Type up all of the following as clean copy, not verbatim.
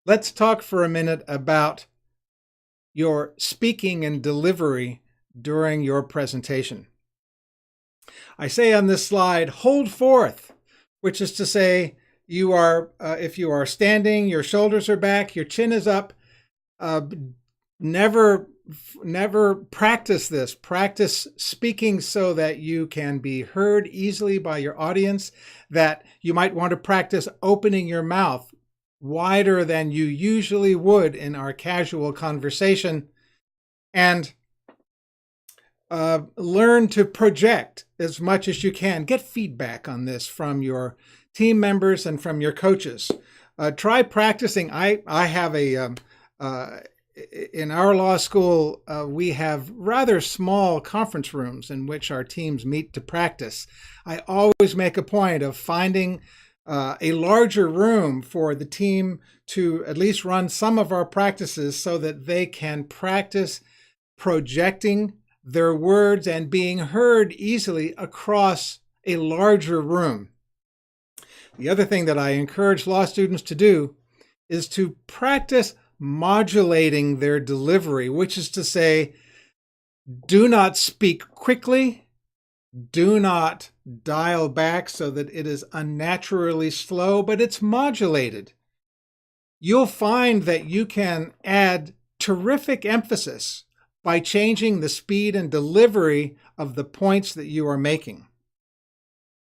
Let's talk for a minute about your speaking and delivery during your presentation. I say on this slide, hold forth, which is to say you are, if you are standing, your shoulders are back, your chin is up. Never practice this. Practice speaking so that you can be heard easily by your audience, that you might want to practice opening your mouth wider than you usually would in our casual conversation, and learn to project as much as you can. Get feedback on this from your team members and from your coaches. Try practicing. I have in our law school, we have rather small conference rooms in which our teams meet to practice. I always make a point of finding a larger room for the team to at least run some of our practices so that they can practice projecting their words and being heard easily across a larger room. The other thing that I encourage law students to do is to practice modulating their delivery, which is to say, do not speak quickly, do not dial back so that it is unnaturally slow, but it's modulated. You'll find that you can add terrific emphasis by changing the speed and delivery of the points that you are making.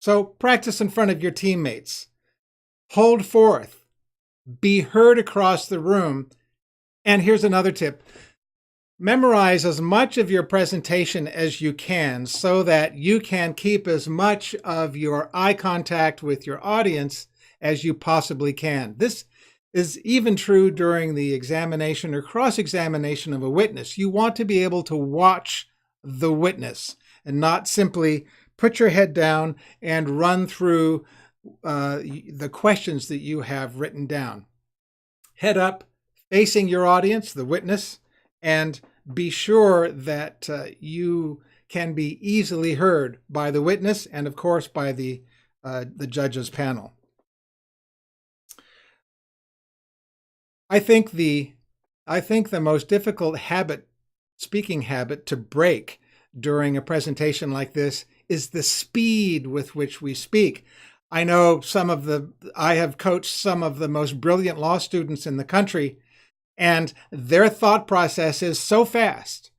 So practice in front of your teammates. Hold forth. Be heard across the room. And here's another tip. Memorize as much of your presentation as you can so that you can keep as much of your eye contact with your audience as you possibly can. This is even true during the examination or cross-examination of a witness. You want to be able to watch the witness and not simply put your head down and run through the questions that you have written down. Head up, facing your audience, the witness, and be sure that you can be easily heard by the witness and, of course, by the judges panel. I think the most difficult speaking habit to break during a presentation like this is the speed with which we speak. I know I have coached some of the most brilliant law students in the country, and their thought process is so fast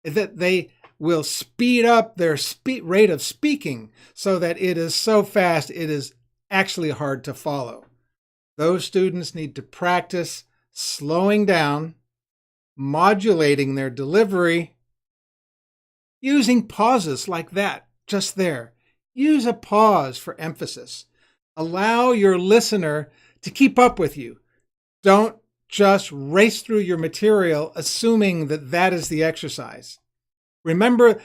that they will speed up their rate of speaking so that it is so fast it is actually hard to follow. Those students need to practice slowing down, modulating their delivery, using pauses like that, just there. Use a pause for emphasis. Allow your listener to keep up with you. Don't just race through your material assuming that that is the exercise. Remember,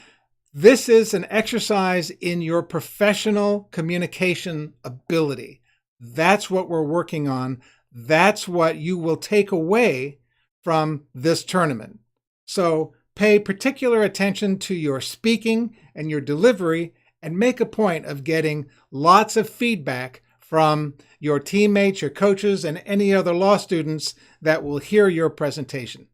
this is an exercise in your professional communication ability. That's what we're working on. That's what you will take away from this tournament. So pay particular attention to your speaking and your delivery, and make a point of getting lots of feedback from your teammates, your coaches, and any other law students that will hear your presentation.